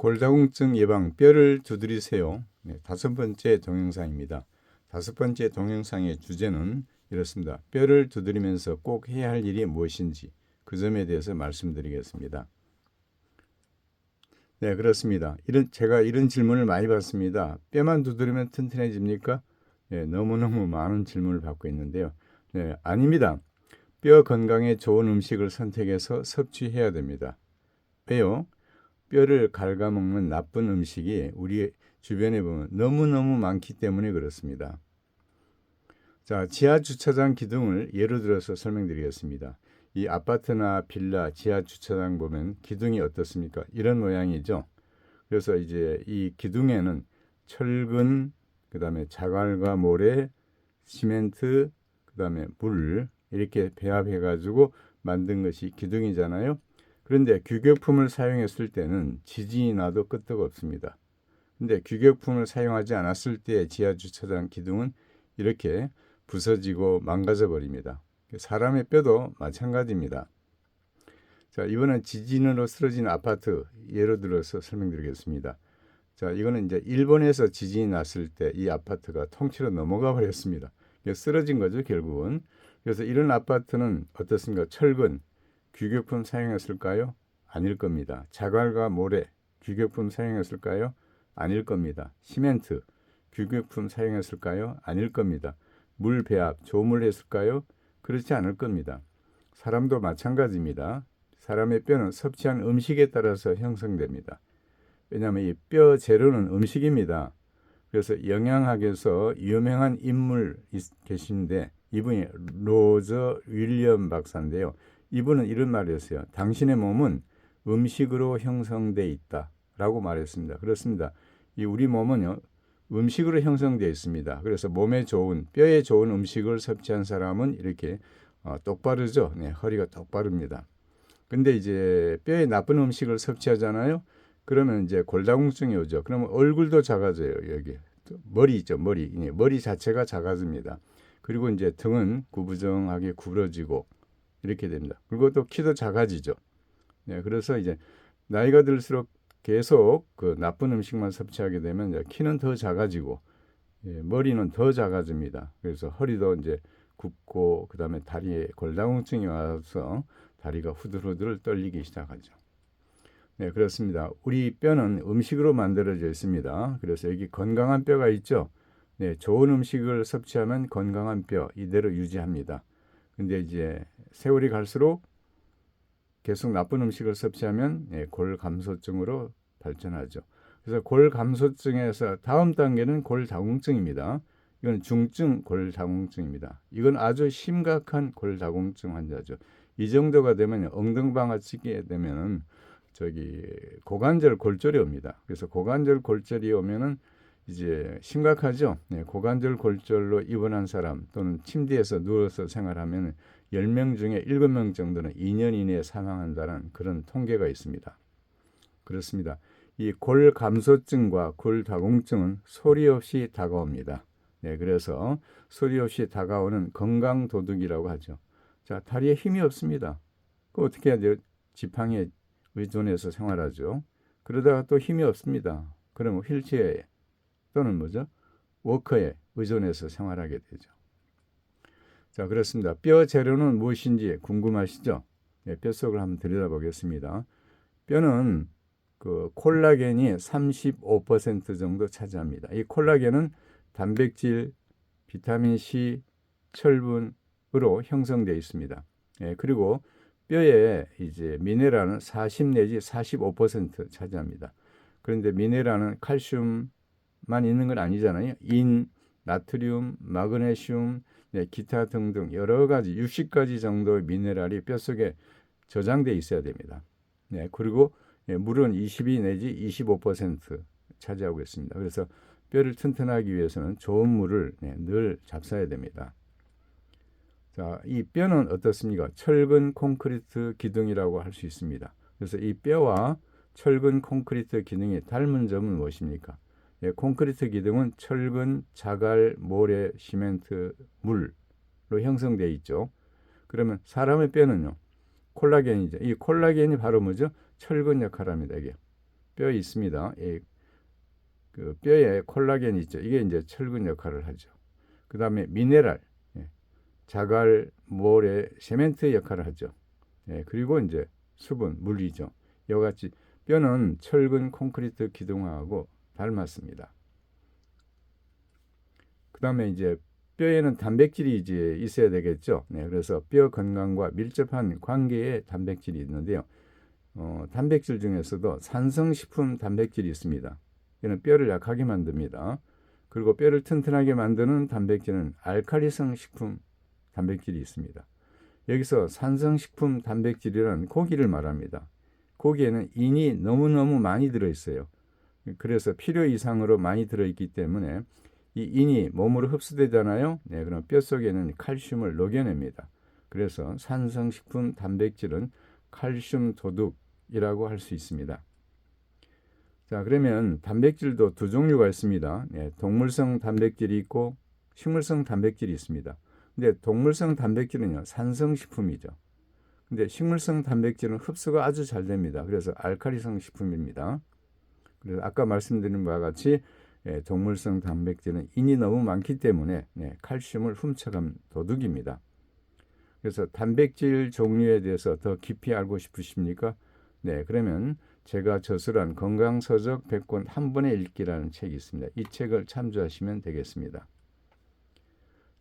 골다공증 예방 뼈를 두드리세요. 네, 5번째 동영상입니다. 5번째 동영상의 주제는 이렇습니다. 뼈를 두드리면서 꼭 해야 할 일이 무엇인지 그 점에 대해서 말씀드리겠습니다. 네, 그렇습니다. 제가 이런 질문을 많이 받습니다. 뼈만 두드리면 튼튼해집니까? 네, 너무너무 많은 질문을 받고 있는데요. 네, 아닙니다. 뼈 건강에 좋은 음식을 선택해서 섭취해야 됩니다. 왜요? 뼈를 갉아먹는 나쁜 음식이 우리 주변에 보면 너무너무 많기 때문에 그렇습니다. 자, 지하 주차장 기둥을 예로 들어서 설명드리겠습니다. 이 아파트나 빌라 지하 주차장 보면 기둥이 어떻습니까? 이런 모양이죠. 그래서 이제 이 기둥에는 철근, 그다음에 자갈과 모래, 시멘트, 그다음에 물 이렇게 배합해 가지고 만든 것이 기둥이잖아요. 그런데 규격품을 사용했을 때는 지진이 나도 끄떡 없습니다. 근데 규격품을 사용하지 않았을 때 지하 주차장 기둥은 이렇게 부서지고 망가져 버립니다. 사람의 뼈도 마찬가지입니다. 자, 이번엔 지진으로 쓰러진 아파트 예로 들어서 설명드리겠습니다. 자, 이거는 이제 일본에서 지진이 났을 때 이 아파트가 통째로 넘어가 버렸습니다. 쓰러진 거죠, 결국은. 그래서 이런 아파트는 어떻습니까? 철근, 규격품 사용했을까요? 아닐 겁니다. 자갈과 모래, 규격품 사용했을까요? 아닐 겁니다. 시멘트, 규격품 사용했을까요? 아닐 겁니다. 물 배합, 조물했을까요? 그렇지 않을 겁니다. 사람도 마찬가지입니다. 사람의 뼈는 섭취한 음식에 따라서 형성됩니다. 왜냐하면 이 뼈 재료는 음식입니다. 그래서 영양학에서 유명한 인물 계신데 이분이 로저 윌리엄 박사인데요. 이분은 이런 말을 했어요. 당신의 몸은 음식으로 형성되어 있다라고 말했습니다. 그렇습니다. 이 우리 몸은요, 음식으로 형성되어 있습니다. 그래서 몸에 좋은, 뼈에 좋은 음식을 섭취한 사람은 이렇게 똑바르죠. 네, 허리가 똑바릅니다. 근데 이제 뼈에 나쁜 음식을 섭취하잖아요. 그러면 이제 골다공증이 오죠. 그러면 얼굴도 작아져요. 여기 머리 있죠. 머리 자체가 작아집니다. 그리고 이제 등은 구부정하게 구부러지고 이렇게 됩니다. 그리고 또 키도 작아지죠. 네, 그래서 이제 나이가 들수록 계속 그 나쁜 음식만 섭취하게 되면 이제 키는 더 작아지고 머리는 더 작아집니다. 그래서 허리도 이제 굽고 그다음에 다리에 골다공증이 와서 다리가 후들후들 떨리기 시작하죠. 네, 그렇습니다. 우리 뼈는 음식으로 만들어져 있습니다. 그래서 여기 건강한 뼈가 있죠. 네, 좋은 음식을 섭취하면 건강한 뼈 이대로 유지합니다. 근데 이제 세월이 갈수록 계속 나쁜 음식을 섭취하면 골감소증으로 발전하죠. 그래서 골감소증에서 다음 단계는 골다공증입니다. 이건 중증 골다공증입니다. 이건 아주 심각한 골다공증 환자죠. 이 정도가 되면 엉덩방아 찌게 되면은 고관절 골절이 옵니다. 그래서 고관절 골절이 오면은 이제 심각하죠. 네, 고관절 골절로 입원한 사람 또는 침대에서 누워서 생활하면 10명 중에 7명 정도는 2년 이내에 사망한다는 그런 통계가 있습니다. 그렇습니다. 이 골감소증과 골다공증은 소리 없이 다가옵니다. 네, 그래서 소리 없이 다가오는 건강도둑이라고 하죠. 자, 다리에 힘이 없습니다. 그 어떻게 해야 돼요? 지팡이에 의존해서 생활하죠. 그러다가 또 힘이 없습니다. 그러면 휠체어에 또는 워커에 의존해서 생활하게 되죠. 자, 그렇습니다. 뼈 재료는 무엇인지 궁금하시죠? 네, 뼛속을 한번 들여다보겠습니다. 뼈는 그 콜라겐이 35% 정도 차지합니다. 이 콜라겐은 단백질, 비타민 C, 철분으로 형성되어 있습니다. 그리고 뼈에 이제 미네랄은 40 내지 45% 차지합니다. 그런데 미네랄은 칼슘만 있는 건 아니잖아요. 인, 나트륨, 마그네슘, 기타 등등 여러 가지 60가지 정도의 미네랄이 뼛속에 저장되어 있어야 됩니다. 그리고 물은 22 내지 25% 차지하고 있습니다. 그래서 뼈를 튼튼하기 위해서는 좋은 물을 늘 잡숴야 됩니다. 자, 이 뼈는 어떻습니까? 철근 콘크리트 기둥이라고 할 수 있습니다. 그래서 이 뼈와 철근 콘크리트 기둥이 닮은 점은 무엇입니까? 콘크리트 기둥은 철근, 자갈, 모래, 시멘트, 물로 형성되어 있죠. 그러면 사람의 뼈는요, 콜라겐이죠. 이 콜라겐이 바로 철근 역할을 합니다. 이게 뼈에 있습니다. 그 뼈에 콜라겐 있죠. 이게 이제 철근 역할을 하죠. 그 다음에 미네랄, 자갈, 모래, 세멘트 역할을 하죠. 그리고 이제 수분, 물이죠. 이와 같이 뼈는 철근, 콘크리트 기둥하고 닮았습니다. 그 다음에 이제 뼈에는 단백질이 이제 있어야 되겠죠. 그래서 뼈 건강과 밀접한 관계에 단백질이 있는데요. 단백질 중에서도 산성식품 단백질이 있습니다. 이는 뼈를 약하게 만듭니다. 그리고 뼈를 튼튼하게 만드는 단백질은 알칼리성 식품 단백질이 있습니다. 여기서 산성식품 단백질이란 고기를 말합니다. 고기에는 인이 너무너무 많이 들어있어요. 그래서 필요 이상으로 많이 들어있기 때문에 이 인이 몸으로 흡수되잖아요. 그럼 뼈 속에는 칼슘을 녹여냅니다. 그래서 산성식품 단백질은 칼슘 도둑이라고 할 수 있습니다. 자, 그러면 단백질도 두 종류가 있습니다. 동물성 단백질이 있고 식물성 단백질이 있습니다. 근데 동물성 단백질은요, 산성식품이죠. 근데 식물성 단백질은 흡수가 아주 잘 됩니다. 그래서 알칼리성 식품입니다. 그래서 아까 말씀드린 바와 같이 동물성 단백질은 인이 너무 많기 때문에 칼슘을 훔쳐간 도둑입니다. 그래서 단백질 종류에 대해서 더 깊이 알고 싶으십니까? 그러면 제가 저술한 건강서적 100권 한 번에 읽기라는 책이 있습니다. 이 책을 참조하시면 되겠습니다.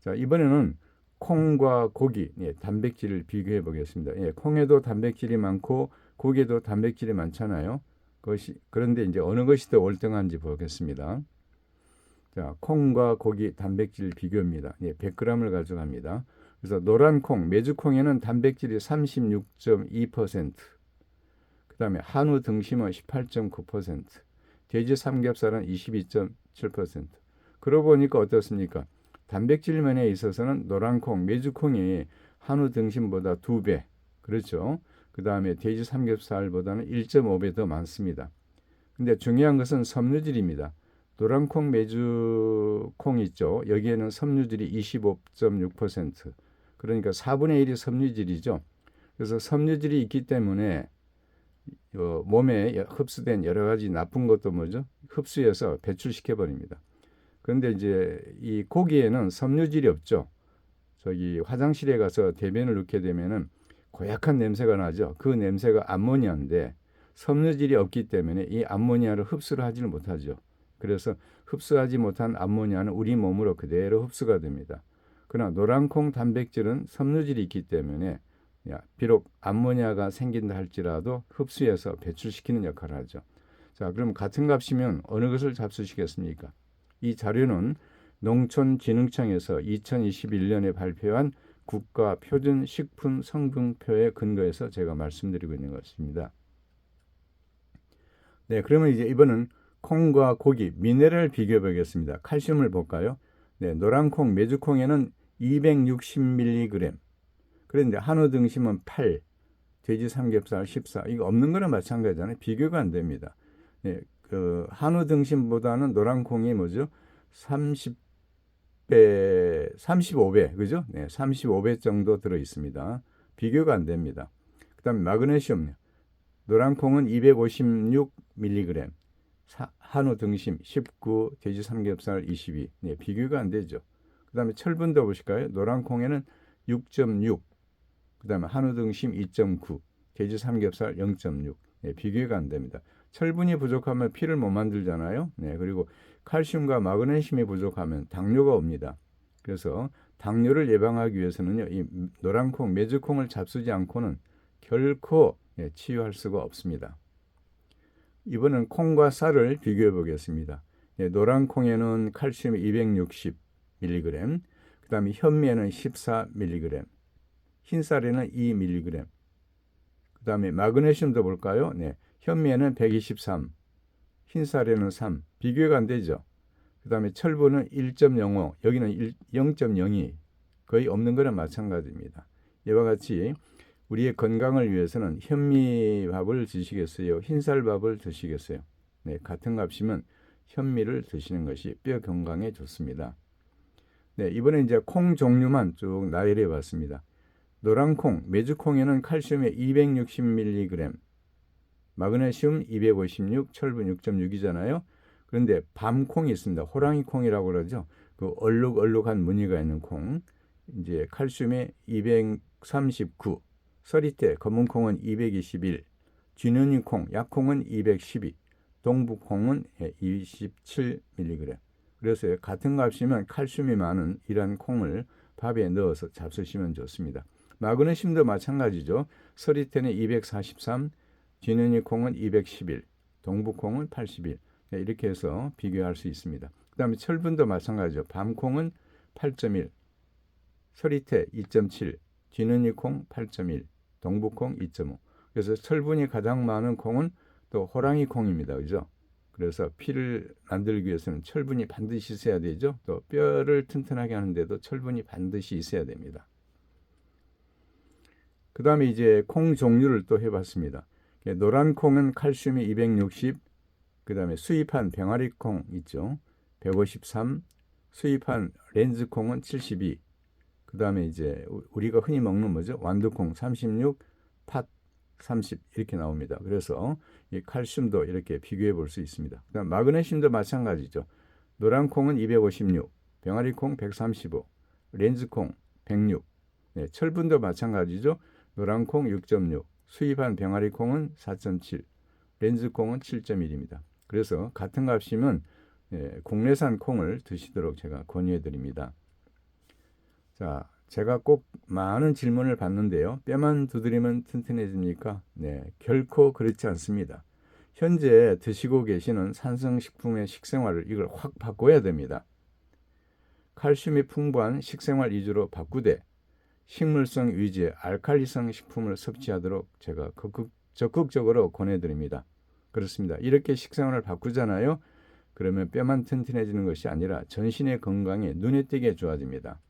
자, 이번에는 콩과 고기, 단백질을 비교해 보겠습니다. 콩에도 단백질이 많고 고기에도 단백질이 많잖아요. 그런데 이제 어느 것이 더 월등한지 보겠습니다. 자, 콩과 고기 단백질 비교입니다. 100g을 가져갑니다. 그래서 노란 콩, 메주콩에는 단백질이 36.2%, 그 다음에 한우 등심은 18.9%, 돼지 삼겹살은 22.7%. 그러고 보니까 어떻습니까? 단백질 면에 있어서는 노란 콩, 메주콩이 한우 등심보다 2배, 그렇죠? 그 다음에 돼지 삼겹살보다는 1.5배 더 많습니다. 근데 중요한 것은 섬유질입니다. 노란콩, 메주콩 있죠. 여기에는 섬유질이 25.6%, 그러니까 4분의 1이 섬유질이죠. 그래서 섬유질이 있기 때문에 몸에 흡수된 여러 가지 나쁜 것도 뭐죠? 흡수해서 배출시켜 버립니다. 그런데 이제 이 고기에는 섬유질이 없죠. 저기 화장실에 가서 대변을 넣게 되면은 고약한 냄새가 나죠. 그 냄새가 암모니아인데 섬유질이 없기 때문에 이 암모니아를 흡수를 하지를 못하죠. 그래서 흡수하지 못한 암모니아는 우리 몸으로 그대로 흡수가 됩니다. 그러나 노란콩 단백질은 섬유질이 있기 때문에 비록 암모니아가 생긴다 할지라도 흡수해서 배출시키는 역할을 하죠. 자, 그럼 같은 값이면 어느 것을 잡수시겠습니까? 이 자료는 농촌진흥청에서 2021년에 발표한 국가 표준 식품 성분표에 근거해서 제가 말씀드리고 있는 것입니다. 그러면 이제 이번은 콩과 고기, 미네랄 비교해 보겠습니다. 칼슘을 볼까요? 노란콩, 메주콩에는 260mg. 그런데 한우 등심은 8, 돼지 삼겹살 14. 이거 없는 거랑 마찬가지잖아요. 비교가 안 됩니다. 그 한우 등심보다는 노란콩이 뭐죠? 30배, 35배, 그죠? 35배 정도 들어 있습니다. 비교가 안 됩니다. 그다음에 마그네슘. 노란콩은 256mg, 한우 등심 19, 돼지 삼겹살 22. 비교가 안 되죠. 그다음에 철분도 보실까요? 노란콩에는 6.6, 그다음에 한우 등심 2.9, 돼지 삼겹살 0.6. 비교가 안 됩니다. 철분이 부족하면 피를 못 만들잖아요. 그리고 칼슘과 마그네슘이 부족하면 당뇨가 옵니다. 그래서 당뇨를 예방하기 위해서는요, 이 노란콩, 메주콩을 잡수지 않고는 결코 치유할 수가 없습니다. 이번은 콩과 쌀을 비교해 보겠습니다. 노란 콩에는 칼슘이 260mg, 그 다음에 현미에는 14mg, 흰 쌀에는 2mg, 그 다음에 마그네슘도 볼까요? 현미에는 123, 흰 쌀에는 3, 비교가 안 되죠. 그 다음에 철분은 1.05, 여기는 0.02, 거의 없는 거랑 마찬가지입니다. 이와 같이 우리의 건강을 위해서는 현미밥을 드시겠어요? 흰쌀밥을 드시겠어요? 같은 값이면 현미를 드시는 것이 뼈 건강에 좋습니다. 이번에 이제 콩 종류만 쭉 나열해 봤습니다. 노란콩, 메주콩에는 칼슘이 260mg, 마그네슘 256, 철분 6.6이잖아요. 그런데 밤콩이 있습니다. 호랑이 콩이라고 그러죠. 그 얼룩얼룩한 무늬가 있는 콩. 이제 칼슘이 239, 서리태 검은 콩은 221, 쥐눈이 콩, 약콩은 212, 동북콩은 27mg. 그래서 같은 값이면 칼슘이 많은 이러한 콩을 밥에 넣어서 잡수시면 좋습니다. 마그네슘도 마찬가지죠. 서리태는 243, 쥐눈이 콩은 211, 동북콩은 81. 이렇게 해서 비교할 수 있습니다. 그 다음에 철분도 마찬가지죠. 밤콩은 8.1, 서리태 2.7, 쥐눈이 콩 8.1, 동북콩 2.5. 그래서 철분이 가장 많은 콩은 또 호랑이 콩입니다. 그죠? 그래서 피를 만들기 위해서는 철분이 반드시 있어야 되죠. 또 뼈를 튼튼하게 하는데도 철분이 반드시 있어야 됩니다. 그 다음에 이제 콩 종류를 또 해봤습니다. 노란 콩은 칼슘이 260, 그 다음에 수입한 병아리 콩 있죠. 153, 수입한 렌즈 콩은 72, 그 다음에 이제 우리가 흔히 먹는 뭐죠? 완두콩 36, 팥 30 이렇게 나옵니다. 그래서 이 칼슘도 이렇게 비교해 볼 수 있습니다. 그다음 마그네슘도 마찬가지죠. 노란 콩은 256, 병아리 콩 135, 렌즈 콩 106. 네, 철분도 마찬가지죠. 노란 콩 6.6, 수입한 병아리 콩은 4.7, 렌즈 콩은 7.1입니다. 그래서 같은 값이면 국내산 콩을 드시도록 제가 권유해 드립니다. 자, 제가 꼭 많은 질문을 받는데요. 뼈만 두드리면 튼튼해집니까? 네, 결코 그렇지 않습니다. 현재 드시고 계시는 산성식품의 식생활을 이걸 확 바꿔야 됩니다. 칼슘이 풍부한 식생활 위주로 바꾸되 식물성 위주의 알칼리성 식품을 섭취하도록 제가 적극적으로 권해드립니다. 그렇습니다. 이렇게 식생활을 바꾸잖아요. 그러면 뼈만 튼튼해지는 것이 아니라 전신의 건강이 눈에 띄게 좋아집니다.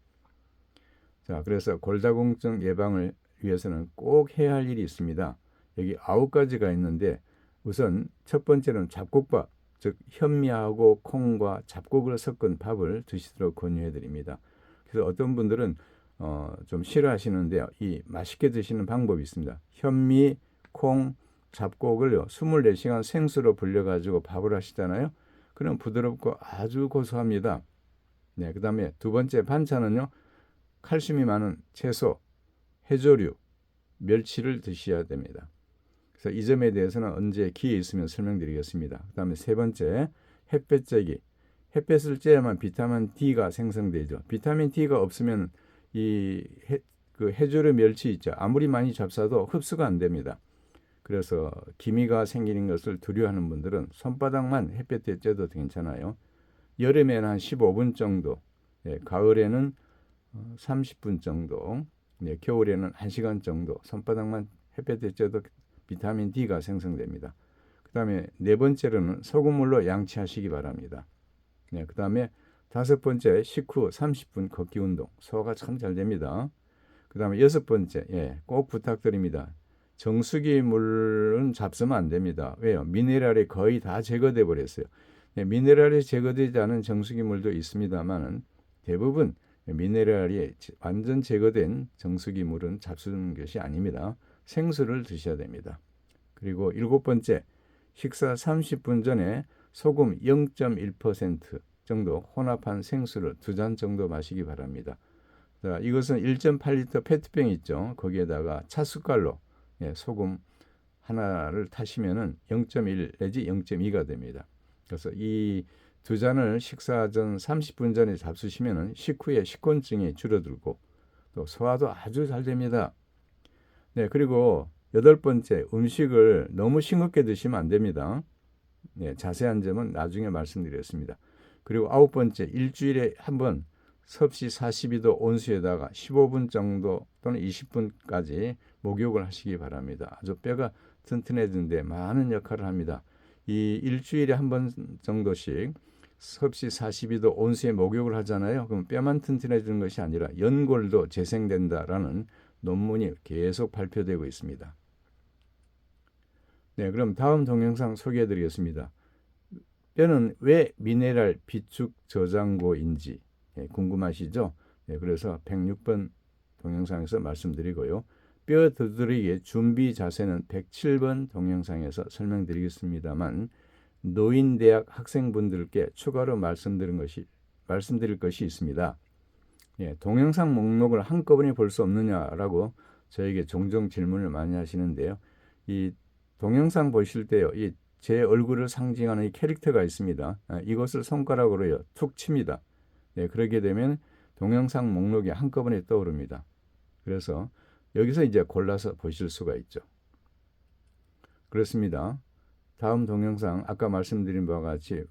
자, 그래서 골다공증 예방을 위해서는 꼭 해야 할 일이 있습니다. 여기 9가지가 있는데 우선 첫 번째는 잡곡밥, 즉 현미하고 콩과 잡곡을 섞은 밥을 드시도록 권유해 드립니다. 그래서 어떤 분들은 좀 싫어하시는데요. 이 맛있게 드시는 방법이 있습니다. 현미, 콩, 잡곡을 24시간 생수로 불려가지고 밥을 하시잖아요. 그럼 부드럽고 아주 고소합니다. 네, 그 다음에 두 번째 반찬은요. 칼슘이 많은 채소, 해조류, 멸치를 드셔야 됩니다. 그래서 이 점에 대해서는 언제 기회 있으면 설명드리겠습니다. 그 다음에 세 번째, 햇볕 쬐기. 햇볕을 쬐야만 비타민 D가 생성되죠. 비타민 D가 없으면 그 해조류 멸치 있죠. 아무리 많이 잡숴도 흡수가 안 됩니다. 그래서 기미가 생기는 것을 두려워하는 분들은 손바닥만 햇볕에 쬐도 괜찮아요. 여름에는 한 15분 정도, 가을에는 30분 정도, 겨울에는 1시간 정도 손바닥만 햇볕에 쬐도 비타민 D가 생성됩니다. 그 다음에 네 번째로는 소금물로 양치하시기 바랍니다. 그 다음에 다섯 번째, 식후 30분 걷기 운동. 소화가 참 잘 됩니다. 그 다음에 여섯 번째, 꼭 부탁드립니다. 정수기 물은 잡수면 안 됩니다. 왜요? 미네랄이 거의 다 제거돼 버렸어요. 미네랄이 제거되지 않은 정수기 물도 있습니다만 대부분 미네랄이 완전 제거된 정수기 물은 잡수는 것이 아닙니다. 생수를 드셔야 됩니다. 그리고 일곱 번째, 식사 30분 전에 소금 0.1% 정도 혼합한 생수를 2잔 정도 마시기 바랍니다. 자, 이것은 1.8리터 페트병 있죠. 거기에다가 차숟갈로 소금 하나를 타시면은 0.1 내지 0.2가 됩니다. 그래서 이 2잔을 식사 전 30분 전에 잡수시면은 식후에 식곤증이 줄어들고 또 소화도 아주 잘 됩니다. 네, 그리고 여덟 번째, 음식을 너무 싱겁게 드시면 안 됩니다. 네, 자세한 점은 나중에 말씀드리겠습니다. 그리고 아홉 번째, 일주일에 한 번 섭씨 42도 온수에다가 15분 정도 또는 20분까지 목욕을 하시기 바랍니다. 아주 뼈가 튼튼해지는데 많은 역할을 합니다. 이 일주일에 한 번 정도씩 섭씨 42도 온수에 목욕을 하잖아요. 그럼 뼈만 튼튼해지는 것이 아니라 연골도 재생된다라는 논문이 계속 발표되고 있습니다. 네, 그럼 다음 동영상 소개해 드리겠습니다. 뼈는 왜 미네랄 비축 저장고인지 궁금하시죠? 네, 그래서 106번 동영상에서 말씀드리고요. 뼈 두드리기 준비 자세는 107번 동영상에서 설명드리겠습니다만 노인대학 학생분들께 추가로 말씀드릴 것이 있습니다. 예, 동영상 목록을 한꺼번에 볼 수 없느냐라고 저에게 종종 질문을 많이 하시는데요. 이 동영상 보실 때요, 이 제 얼굴을 상징하는 이 캐릭터가 있습니다. 이것을 손가락으로요 툭 칩니다. 예, 그러게 되면 동영상 목록이 한꺼번에 떠오릅니다. 그래서 여기서 이제 골라서 보실 수가 있죠. 그렇습니다. 다음 동영상 아까 말씀드린 바와 같이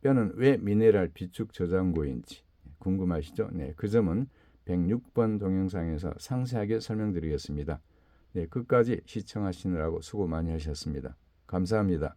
뼈는 왜 미네랄 비축 저장고인지 궁금하시죠? 네, 그 점은 106번 동영상에서 상세하게 설명드리겠습니다. 네, 끝까지 시청하시느라고 수고 많이 하셨습니다. 감사합니다.